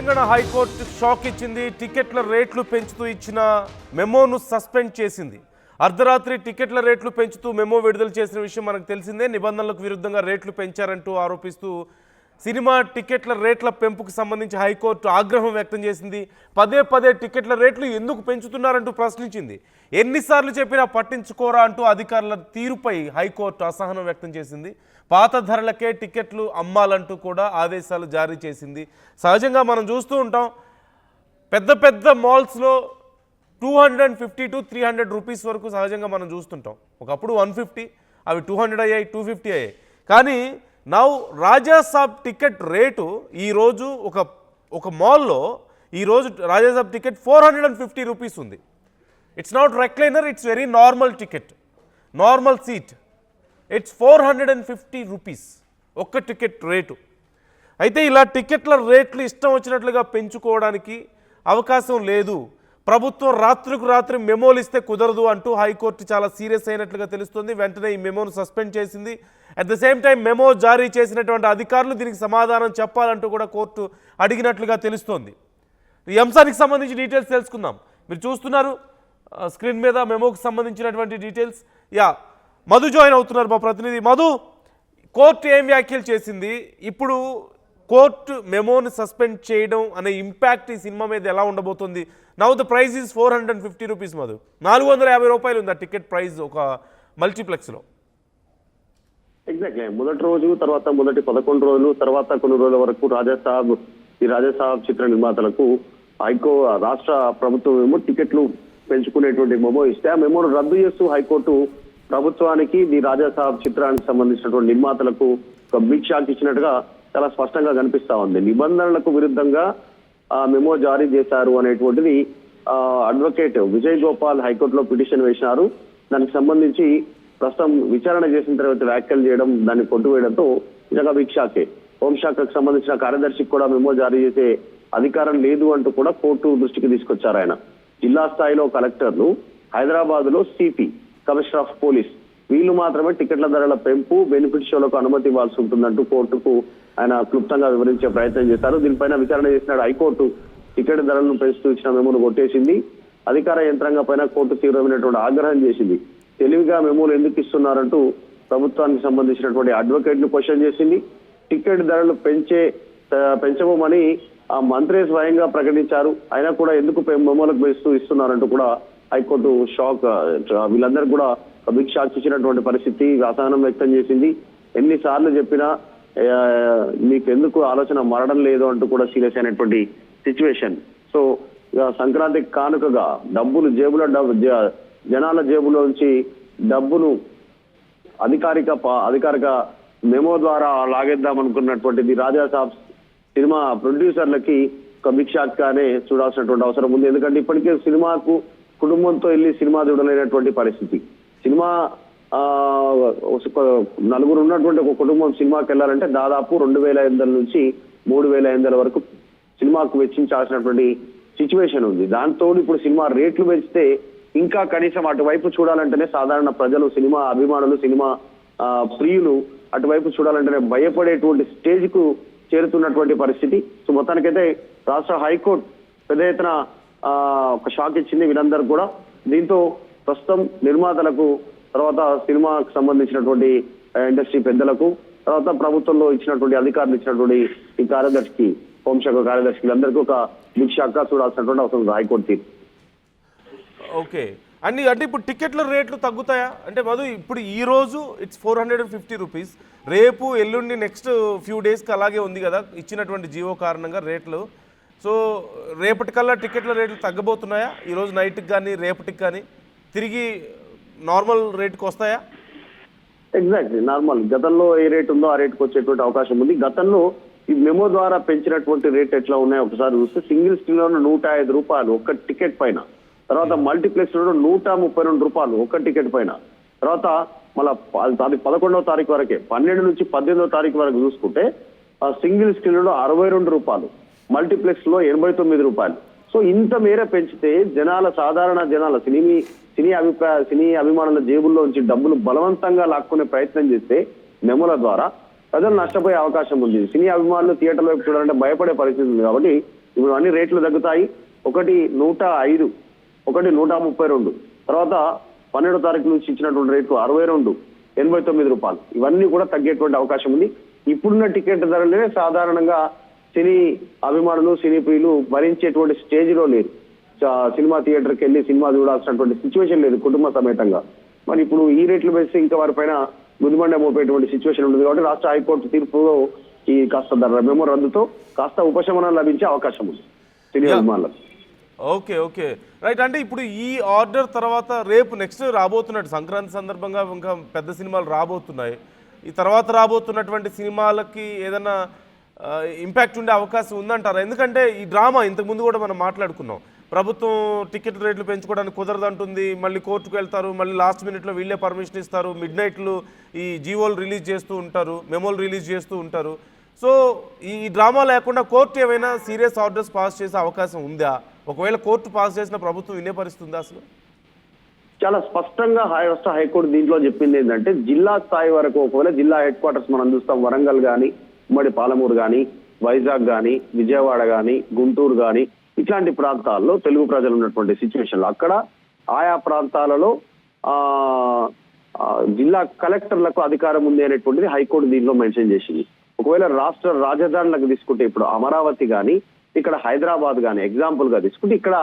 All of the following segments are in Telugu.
తెలంగాణ హైకోర్టు షాక్ ఇచ్చింది. టికెట్ల రేట్లు పెంచుతూ ఇచ్చిన మెమోను సస్పెండ్ చేసింది. అర్ధరాత్రి టికెట్ల రేట్లు పెంచుతూ మెమో విడుదల చేసిన విషయం మనకు తెలిసిందే. నిబంధనలకు విరుద్ధంగా రేట్లు పెంచారంటూ ఆరోపిస్తూ సినిమా టికెట్ల రేట్ల పెంపుకు సంబంధించి హైకోర్టు ఆగ్రహం వ్యక్తం చేసింది. పదే పదే టికెట్ల రేట్లు ఎందుకు పెంచుతున్నారంటూ ప్రశ్నించింది. ఎన్నిసార్లు చెప్పినా పట్టించుకోరా అంటూ అధికారుల తీరుపై హైకోర్టు అసహనం వ్యక్తం చేసింది. పాత ధరలకే టికెట్లు అమ్మాలంటూ కూడా ఆదేశాలు జారీ చేసింది. సహజంగా మనం చూస్తూ ఉంటాం, పెద్ద పెద్ద మాల్స్లో 250 to 300 రూపీస్ వరకు సహజంగా మనం చూస్తుంటాం. ఒకప్పుడు 150, అవి 200 అయ్యాయి, 250 అయ్యాయి. కానీ నౌ రాజాసాబ్ టికెట్ రేటు ఈరోజు ఒక మాల్లో ఈరోజు రాజాసాబ్ టికెట్ 450 రూపీస్ ఉంది. It's not recliner, it's very normal ticket, normal seat. It's 450 rupees ఒక్క టికెట్ రేటు. అయితే ఇలా టికెట్ల రేట్లు ఇష్టం వచ్చినట్లుగా పెంచుకోవడానికి అవకాశం లేదు. ప్రభుత్వం రాత్రికి రాత్రి మెమోలు ఇస్తే కుదరదు అంటూ హైకోర్టు చాలా సీరియస్ అయినట్లుగా తెలుస్తుంది. వెంటనే ఈ మెమోను సస్పెండ్ చేసింది. At the same time memo జారీ చేసినటువంటి అధికారులు దీనికి సమాధానం చెప్పాలంటూ కూడా కోర్టు అడిగినట్లుగా తెలుస్తోంది. ఈ అంశానికి సంబంధించి డీటెయిల్స్ తెలుసుకుందాం. మీరు చూస్తున్నారు స్క్రీన్ మీద మెమోకి సంబంధించినటువంటి డీటెయిల్స్. మధు జాయిన్ అవుతున్నారు, మా ప్రతినిధి. మధు, కోర్టు ఏం వ్యాఖ్యలు చేసింది? ఇప్పుడు కోర్టు మెమోని సస్పెండ్ చేయడం అనే ఇంపాక్ట్ ఈ సినిమా మీద ఎలా ఉండబోతుంది? Now the price is 450 rupees. Madhu, 450 రూపాయలు ఉంది ఆ టికెట్ ప్రైస్ ఒక మల్టీప్లెక్స్లో. ఎగ్జాక్ట్లీ. మొదటి రోజు తర్వాత మొదటి 11 రోజులు తర్వాత కొన్ని రోజుల వరకు రాజాసాబ్ చిత్ర నిర్మాతలకు రాష్ట్ర ప్రభుత్వం ఏమో టికెట్లు పెంచుకునేటువంటి మెమో ఇస్తే ఆ మెమోను రద్దు చేస్తూ హైకోర్టు ప్రభుత్వానికి ఈ రాజాసాబ్ చిత్రానికి సంబంధించినటువంటి నిర్మాతలకు ఒక బిగ్ షాక్ ఇచ్చినట్టుగా చాలా స్పష్టంగా కనిపిస్తా ఉంది. నిబంధనలకు విరుద్ధంగా ఆ మెమో జారీ చేశారు అనేటువంటిది అడ్వకేట్ విజయ్ గోపాల్ హైకోర్టులో పిటిషన్ వేసినారు. దానికి సంబంధించి ప్రస్తుతం విచారణ చేసిన తర్వాత వ్యాఖ్యలు చేయడం, దాన్ని కొట్టువేయడంతో నిజంగా బిగ్ షాకే. హోంశాఖకు సంబంధించిన కార్యదర్శికి కూడా మెమో జారీ చేసే అధికారం లేదు అంటూ కూడా కోర్టు దృష్టికి తీసుకొచ్చారు ఆయన. జిల్లా స్థాయిలో కలెక్టర్లు, హైదరాబాద్ లో సిపి, కమిషనర్ ఆఫ్ పోలీస్, వీళ్ళు మాత్రమే టికెట్ల ధరల పెంపు, బెనిఫిట్ షోలకు అనుమతి ఇవ్వాల్సి ఉంటుందంటూ కోర్టుకు ఆయన క్లుప్తంగా వివరించే ప్రయత్నం చేశారు. దీనిపైన విచారణ చేసిన హైకోర్టు టికెట్ ధరలను పెంచుతూ ఇచ్చిన మెమోను కొట్టేసింది. అధికార యంత్రాంగం పైన కోర్టు తీవ్రమైనటువంటి ఆగ్రహం చేసింది. తెలివిగా మెమోలు ఎందుకు ఇస్తున్నారంటూ ప్రభుత్వానికి సంబంధించినటువంటి అడ్వకేట్ ను క్వశ్చన్ చేసింది. టికెట్ ధరలు పెంచబోమని ఆ మంత్రి స్వయంగా ప్రకటించారు. అయినా కూడా ఎందుకు మెమోలకు పెంచుతూ ఇస్తున్నారంటూ కూడా హైకోర్టు షాక్, వీళ్ళందరూ కూడా బిగ్ షాక్ ఇచ్చినటువంటి పరిస్థితి, అసహనం వ్యక్తం చేసింది. ఎన్నిసార్లు చెప్పినా మీకు ఎందుకు ఆలోచన మారడం లేదు అంటూ కూడా సీరియస్ అయినటువంటి సిచ్యువేషన్. సో సంక్రాంతి కానుకగా డబ్బులు జనాల జేబులోంచి డబ్బును అధికారిక మెమో ద్వారా లాగేద్దాం అనుకున్నటువంటిది రాజాసాబ్ సినిమా ప్రొడ్యూసర్లకి ఒక బిగ్ షాక్ గానే చూడాల్సినటువంటి అవసరం ఉంది. ఎందుకంటే ఇప్పటికే సినిమాకు కుటుంబంతో వెళ్ళి సినిమా చూడలేనటువంటి పరిస్థితి. సినిమా నలుగురు ఉన్నటువంటి ఒక కుటుంబం సినిమాకి వెళ్ళాలంటే దాదాపు 2,500 నుంచి 3,500 వరకు సినిమాకు వెచ్చించాల్సినటువంటి సిచ్యువేషన్ ఉంది. దాంతో ఇప్పుడు సినిమా రేట్లు పెంచితే ఇంకా కనీసం అటువైపు చూడాలంటేనే సాధారణ ప్రజలు, సినిమా అభిమానులు, సినిమా ప్రియులు అటువైపు చూడాలంటేనే భయపడేటువంటి స్టేజ్ కు చేరుతున్నటువంటి పరిస్థితి. సో మొత్తానికైతే రాష్ట్ర హైకోర్టు పెద్ద ఎత్తున ఒక షాక్ ఇచ్చింది వీళ్ళందరూ కూడా. దీంతో ప్రస్తుతం నిర్మాతలకు, తర్వాత సినిమాకు సంబంధించినటువంటి ఇండస్ట్రీ పెద్దలకు, తర్వాత ప్రభుత్వంలో ఇచ్చినటువంటి అధికారులు ఇచ్చినటువంటి ఈ కార్యదర్శికి, హోంశాఖ కార్యదర్శికి అందరికీ ఒక బిగ్ షాక్ గా చూడాల్సినటువంటి అవసరం ఉంది హైకోర్టు తీర్పు. ఓకే, అంటే ఇప్పుడు టికెట్ల రేట్లు తగ్గుతాయా? అంటే మధు, ఇప్పుడు ఈ రోజు ఇట్స్ 450 రూపీస్, రేపు ఎల్లుండి నెక్స్ట్ ఫ్యూ డేస్కి అలాగే ఉంది కదా ఇచ్చినటువంటి జీవో కారణంగా రేట్లు. సో రేపటికల్లా టికెట్ల రేట్లు తగ్గబోతున్నాయా? ఈరోజు నైట్కి కానీ రేపటికి కానీ తిరిగి నార్మల్ రేట్కి వస్తాయా? Exactly normal. గతంలో ఏ రేట్ ఉందో ఆ రేట్కి వచ్చేటువంటి అవకాశం ఉంది. గతంలో ఈ మెమో ద్వారా పెంచినటువంటి రేట్ ఎట్లా ఉన్నాయో ఒకసారి చూస్తే సింగిల్ స్క్రీన్ లో 105 రూపాయలు ఒక్క టికెట్ పైన, తర్వాత మల్టీప్లెక్స్ లో 132 రూపాయలు ఒక్క టికెట్ పైన, తర్వాత మళ్ళీ అది 11వ తారీఖు వరకే, 12 నుంచి 18వ తారీఖు వరకు చూసుకుంటే సింగిల్ స్క్రీన్ లో 62 రూపాయలు, మల్టీప్లెక్స్ లో 89 రూపాయలు. సో ఇంత మేర పెంచితే సాధారణ జనాల సినీ అభిమానుల జేబుల్లోంచి డబ్బులు బలవంతంగా లాక్కునే ప్రయత్నం చేస్తే మెమోల ద్వారా ప్రజలు నష్టపోయే అవకాశం ఉంది. సినీ అభిమానులు థియేటర్ వైపు చూడాలంటే భయపడే పరిస్థితి ఉంది. కాబట్టి ఇప్పుడు అన్ని రేట్లు తగ్గుతాయి. ఒకటి 105, ఒకటి 132, తర్వాత 12వ తారీఖు నుంచి ఇచ్చినటువంటి రేట్లు 62, 89 రూపాయలు. ఇవన్నీ కూడా తగ్గేటువంటి అవకాశం ఉంది. ఇప్పుడున్న టికెట్ ధరలే సాధారణంగా సినీ అభిమానులు, సినీ ప్రియులు భరించేటువంటి స్టేజ్ లో లేరు. సినిమా థియేటర్కి వెళ్ళి సినిమా చూడాల్సినటువంటి సిచ్యువేషన్ లేదు కుటుంబ సమేతంగా. మరి ఇప్పుడు ఈ రేట్లు వేస్తే ఇంకా వారిపైన గుదిబండ మోపేటువంటి సిచ్యువేషన్ ఉంటుంది. కాబట్టి రాష్ట్ర హైకోర్టు తీర్పులో ఈ కాస్త మెమో రద్దుతో కాస్త ఉపశమనం లభించే అవకాశం ఉంది సినీ అభిమానులకు. Okay okay right. అంటే ఇప్పుడు ఈ ఆర్డర్ తర్వాత రేపు నెక్స్ట్ రాబోతున్నట్టు సంక్రాంతి సందర్భంగా ఇంకా పెద్ద సినిమాలు రాబోతున్నాయి. ఈ తర్వాత రాబోతున్నటువంటి సినిమాలకి ఏదైనా ఇంపాక్ట్ ఉండే అవకాశం ఉందంటారా? ఎందుకంటే ఈ డ్రామా ఇంతకుముందు కూడా మనం మాట్లాడుకున్నాం, ప్రభుత్వం టికెట్ రేట్లు పెంచుకోవడానికి కుదరదంటుంది, మళ్ళీ కోర్టుకు వెళ్తారు, మళ్ళీ లాస్ట్ మినిట్లో వీళ్ళే పర్మిషన్ ఇస్తారు, మిడ్ నైట్లు ఈ జీవోలు రిలీజ్ చేస్తూ ఉంటారు, మెమోలు రిలీజ్ చేస్తూ ఉంటారు. సో ఈ డ్రామా లేకుండా కోర్టు ఏమైనా సీరియస్ ఆర్డర్స్ పాస్ చేసే అవకాశం ఉందా? ఒకవేళ కోర్టు పాస్ చేసిన ప్రభుత్వం వినే పరిస్థితి ఉందా? అసలు చాలా స్పష్టంగా రాష్ట్ర హైకోర్టు దీంట్లో చెప్పింది ఏంటంటే, జిల్లా స్థాయి వరకు ఒకవేళ జిల్లా హెడ్ క్వార్టర్స్ మనం చూస్తాం, వరంగల్ కానీ, ఉమ్మడి పాలమూరు కానీ, వైజాగ్ కానీ, విజయవాడ కానీ, గుంటూరు కానీ, ఇట్లాంటి ప్రాంతాల్లో తెలుగు ప్రజలు ఉన్నటువంటి సిచ్యువేషన్లో అక్కడ ఆయా ప్రాంతాలలో జిల్లా కలెక్టర్లకు అధికారం ఉంది అనేటువంటిది హైకోర్టు దీంట్లో మెన్షన్ చేసింది. ఒకవేళ రాష్ట్ర రాజధానులకు తీసుకుంటే ఇప్పుడు అమరావతి కానీ, ఇక్కడ హైదరాబాద్ కానీ ఎగ్జాంపుల్ గా తీసుకుంటే ఇక్కడ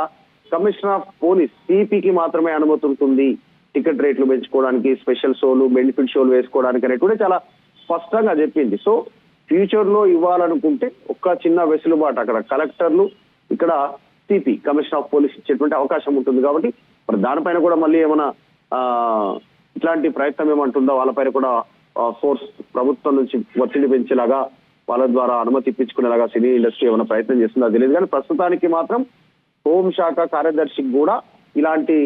కమిషనర్ ఆఫ్ పోలీస్ సిపికి మాత్రమే అనుమతి ఉంటుంది టికెట్ రేట్లు పెంచుకోవడానికి, స్పెషల్ షోలు, బెనిఫిట్ షోలు వేసుకోవడానికి అనేటువంటి చాలా స్పష్టంగా చెప్పింది. సో ఫ్యూచర్ లో ఇవ్వాలనుకుంటే ఒక్క చిన్న వెసులుబాటు అక్కడ కలెక్టర్లు, ఇక్కడ సిపి కమిషనర్ ఆఫ్ పోలీస్ ఇచ్చేటువంటి అవకాశం ఉంటుంది. కాబట్టి మరి దానిపైన కూడా మళ్ళీ ఏమైనా ఇట్లాంటి ప్రయత్నం ఏమంటుందో వాళ్ళపైన కూడా ఫోర్స్ ప్రభుత్వం నుంచి ఒత్తిడి పెంచేలాగా, వాళ్ళ ద్వారా అనుమతి ఇప్పించుకునేలాగా సినీ ఇండస్ట్రీ ఏమైనా ప్రయత్నం చేస్తుందో అది తెలియదు. కానీ ప్రస్తుతానికి మాత్రం హోంశాఖ కార్యదర్శికి కూడా ఇలాంటి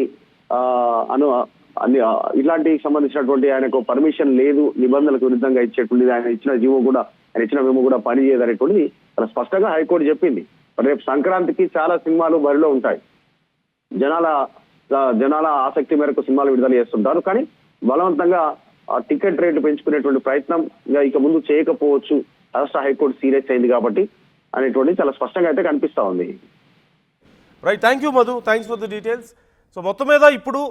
ఇలాంటి సంబంధించినటువంటి ఆయనకు పర్మిషన్ లేదు, నిబంధనలకు విరుద్ధంగా ఇచ్చేటువంటిది, ఆయన ఇచ్చిన జీవో కూడా, ఆయన ఇచ్చిన మేము కూడా పని చేయదనేటువంటిది చాలా స్పష్టంగా హైకోర్టు చెప్పింది. రేపు సంక్రాంతికి చాలా సినిమాలు బరిలో ఉంటాయి, జనాల ఆసక్తి మేరకు సినిమాలు విడుదల చేస్తుంటారు. కానీ బలవంతంగా టికెట్ రేట్లు పెంచుకునేటువంటి ప్రయత్నం ఇక ముందు చేయకపోవచ్చు, రాష్ట్ర హైకోర్టు సీరియస్ అయింది కాబట్టి అనేటువంటి చాలా స్పష్టంగా అయితే కనిపిస్తా ఉంది. Right, thank you Madhu, thanks for the details. So మొత్తం మీద ఇప్పుడు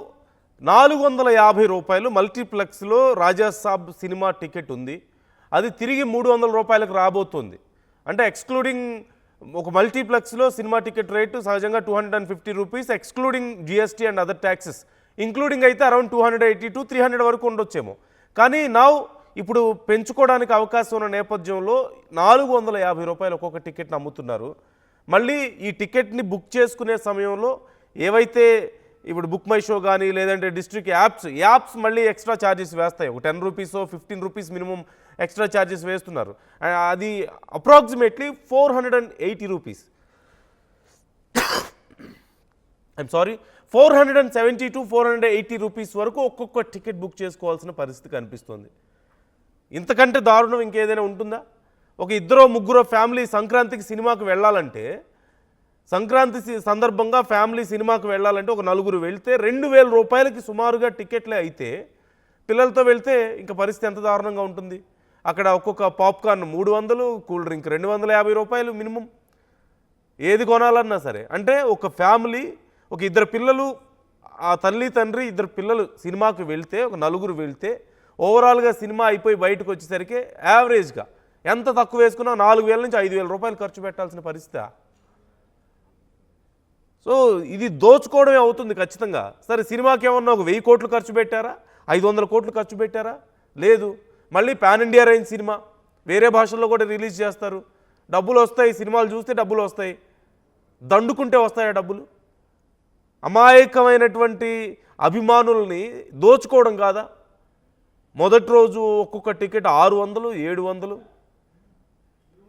450 రూపాయలు మల్టీప్లెక్స్లో రాజాసాబ్ సినిమా టికెట్ ఉంది, అది తిరిగి 300 రూపాయలకు రాబోతుంది. అంటే ఎక్స్క్లూడింగ్ ఒక మల్టీప్లెక్స్లో సినిమా టికెట్ రేటు సహజంగా 250 rupees, excluding GST and other taxes, including అయితే అరౌండ్ 280 to 300 వరకు ఉండొచ్చేమో. కానీ ఇప్పుడు పెంచుకోవడానికి అవకాశం ఉన్న నేపథ్యంలో 450 రూపాయలు ఒక్కొక్క టికెట్ని అమ్ముతున్నారు. మళ్ళీ ఈ టికెట్ని బుక్ చేసుకునే సమయంలో ఏవైతే ఇప్పుడు బుక్ మై షో కానీ లేదంటే డిస్ట్రిక్ట్ యాప్స్ మళ్ళీ ఎక్స్ట్రా ఛార్జెస్ వేస్తాయి. ఒక 10 rupees 15 rupees minimum extra charges వేస్తున్నారు. అది అప్రాక్సిమేట్లీ 480 రూపీస్, 470 to 480 రూపీస్ వరకు ఒక్కొక్క టికెట్ బుక్ చేసుకోవాల్సిన పరిస్థితి కనిపిస్తుంది. ఇంతకంటే దారుణం ఇంకేదైనా ఉంటుందా? ఒక 2-3 ఫ్యామిలీ సంక్రాంతికి సినిమాకి వెళ్ళాలంటే, సంక్రాంతి సందర్భంగా ఫ్యామిలీ సినిమాకి వెళ్ళాలంటే ఒక 4 వెళ్తే 2000 రూపాయలకి సుమారుగా టికెట్లే అయితే, పిల్లలతో వెళ్తే ఇంకా పరిస్థితి ఎంత దారుణంగా ఉంటుంది. అక్కడ ఒక్కొక్క పాప్కార్న్ 300, కూల్ డ్రింక్ 250 రూపాయలు మినిమం, ఏది కొనాలన్నా సరే. అంటే ఒక ఫ్యామిలీ, ఒక 2 పిల్లలు, ఆ తల్లి తండ్రి 2 పిల్లలు సినిమాకి వెళ్తే, ఒక 4 వెళ్తే ఓవరాల్గా సినిమా అయిపోయి బయటకు వచ్చేసరికి యావరేజ్గా ఎంత తక్కువ వేసుకున్నా 4000 నుంచి 5000 రూపాయలు ఖర్చు పెట్టాల్సిన పరిస్థితి. సో ఇది దోచుకోవడమే అవుతుంది ఖచ్చితంగా. సరే, సినిమాకి ఏమన్నా ఒక 1000 కోట్లు ఖర్చు పెట్టారా, 500 కోట్లు ఖర్చు పెట్టారా? లేదు. మళ్ళీ పాన్ ఇండియా రేంజ్ సినిమా, వేరే భాషల్లో కూడా రిలీజ్ చేస్తారు, డబ్బులు వస్తాయి, సినిమాలు చూస్తే డబ్బులు వస్తాయి, దండుకుంటే వస్తాయా డబ్బులు? అమాయకమైనటువంటి అభిమానుల్ని దోచుకోవడం కాదా? మొదటి రోజు ఒక్కొక్క టికెట్ 600, 700,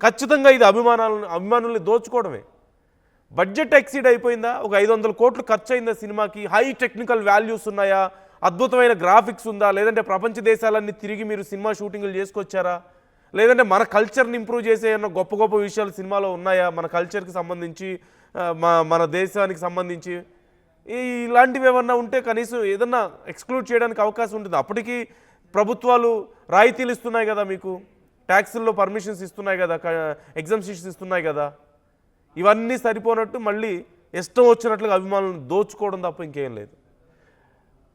ఖచ్చితంగా ఇది అభిమానుల్ని దోచుకోవడమే. బడ్జెట్ ఎక్సీడ్ అయిపోయిందా? ఒక 500 కోట్లు ఖర్చు అయిందా సినిమాకి? హై టెక్నికల్ వాల్యూస్ ఉన్నాయా? అద్భుతమైన గ్రాఫిక్స్ ఉందా? లేదంటే ప్రపంచ దేశాలన్నీ తిరిగి మీరు సినిమా షూటింగ్లు చేసుకొచ్చారా? లేదంటే మన కల్చర్ని ఇంప్రూవ్ చేసే గొప్ప గొప్ప విషయాలు సినిమాలో ఉన్నాయా? మన కల్చర్కి సంబంధించి, మన దేశానికి సంబంధించి ఇలాంటివి ఏమన్నా ఉంటే కనీసం ఏదన్నా ఎక్స్క్లూడ్ చేయడానికి అవకాశం ఉంటుంది. అప్పటికి ప్రభుత్వాలు రాయితీలు ఇస్తున్నాయి కదా, మీకు ట్యాక్సుల్లో పర్మిషన్స్ ఇస్తున్నాయి కదా, ఎగ్జామ్షన్స్ ఇస్తున్నాయి కదా. ఇవన్నీ సరిపోనట్టు మళ్ళీ ఇష్టం వచ్చినట్లుగా అభిమానులను దోచుకోవడం తప్ప ఇంకేం లేదు.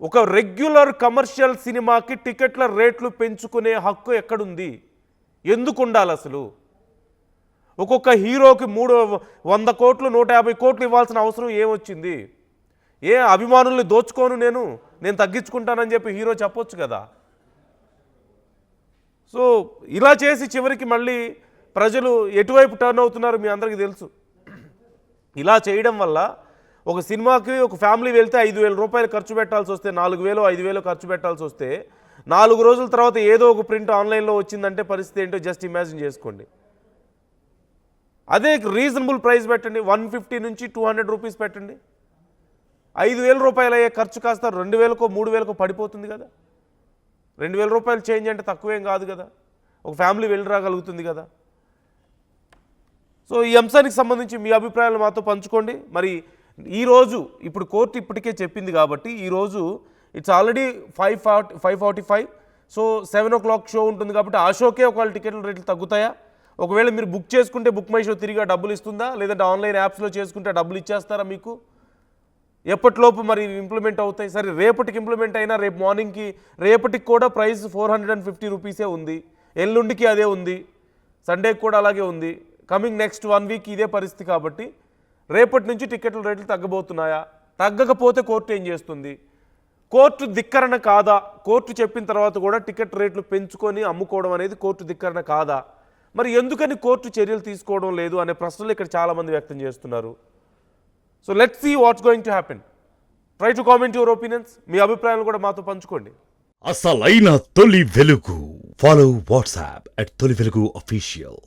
ఒక రెగ్యులర్ కమర్షియల్ సినిమాకి టికెట్ల రేట్లు పెంచుకునే హక్కు ఎక్కడుంది? ఎందుకు ఉండాలి అసలు? ఒక్కొక్క హీరోకి 100 కోట్లు 150 కోట్లు ఇవ్వాల్సిన అవసరం ఏమొచ్చింది? అభిమానుల్ని దోచుకోను నేను తగ్గించుకుంటానని చెప్పి హీరో చెప్పొచ్చు కదా. సో ఇలా చేసి చివరికి మళ్ళీ ప్రజలు ఎటువైపు టర్న్ అవుతున్నారు మీ అందరికీ తెలుసు. ఇలా చేయడం వల్ల ఒక సినిమాకి ఒక ఫ్యామిలీ వెళ్తే 5,000 రూపాయలు ఖర్చు పెట్టాల్సి వస్తే 4,000 5,000 ఖర్చు పెట్టాల్సి వస్తే 4 రోజుల తర్వాత ఏదో ఒక ప్రింట్ ఆన్లైన్లో వచ్చిందంటే పరిస్థితి ఏంటో జస్ట్ ఇమాజిన్ చేసుకోండి. అదే రీజనబుల్ ప్రైస్ పెట్టండి, 150 నుంచి 200 రూపీస్ పెట్టండి. 5,000 రూపాయలు అయ్యే ఖర్చు కాస్త 2,000కో 3,000కో పడిపోతుంది కదా. 2,000 రూపాయలు చేంజ్ అంటే తక్కువేం కాదు కదా. ఒక ఫ్యామిలీ వెళ్ళి రాగలుగుతుంది కదా. సో ఈ అంశానికి సంబంధించి మీ అభిప్రాయాలు మాతో పంచుకోండి. మరి ఈరోజు ఇప్పుడు కోర్టు ఇప్పటికే చెప్పింది కాబట్టి ఈరోజు it's already 5:45. So 7 o'clock show ఉంటుంది కాబట్టి ఆ షోకే ఒకవేళ టికెట్ల రేట్లు తగ్గుతాయా? ఒకవేళ మీరు బుక్ చేసుకుంటే బుక్ మై షో తిరిగి డబ్బులు ఇస్తుందా? లేదంటే ఆన్లైన్ యాప్స్లో చేసుకుంటే డబ్బులు ఇచ్చేస్తారా మీకు? ఎప్పటిలోపు మరి ఇంప్లిమెంట్ అవుతాయి? సరే రేపటికి ఇంప్లిమెంట్ అయినా రేపు మార్నింగ్కి రేపటికి కూడా ప్రైస్ 450 రూపీసే ఉంది. ఎల్లుండికి అదే ఉంది, సండేకి కూడా అలాగే ఉంది. కమింగ్ నెక్స్ట్ 1 వీక్ ఇదే పరిస్థితి కాబట్టి రేపటి నుంచి టికెట్ల రేట్లు తగ్గబోతున్నాయా? తగ్గకపోతే కోర్టు ఏం చేస్తుంది? కోర్టు ధిక్కరణ కాదా? కోర్టు చెప్పిన తర్వాత కూడా టికెట్ రేట్లు పెంచుకొని అమ్ముకోవడం అనేది కోర్టు ధిక్కరణ కాదా? మరి ఎందుకని కోర్టు చర్యలు తీసుకోవడం లేదు అనే ప్రశ్నలు ఇక్కడ చాలామంది వ్యక్తం చేస్తున్నారు. So let's see what's going to happen. Try to comment your opinions. మీ అభిప్రాయాలు కూడా మాతో పంచుకోండి. అసలైన తొలి వెలుగు. ఫాలో వాట్సాప్ @తొలి వెలుగు అఫీషియల్.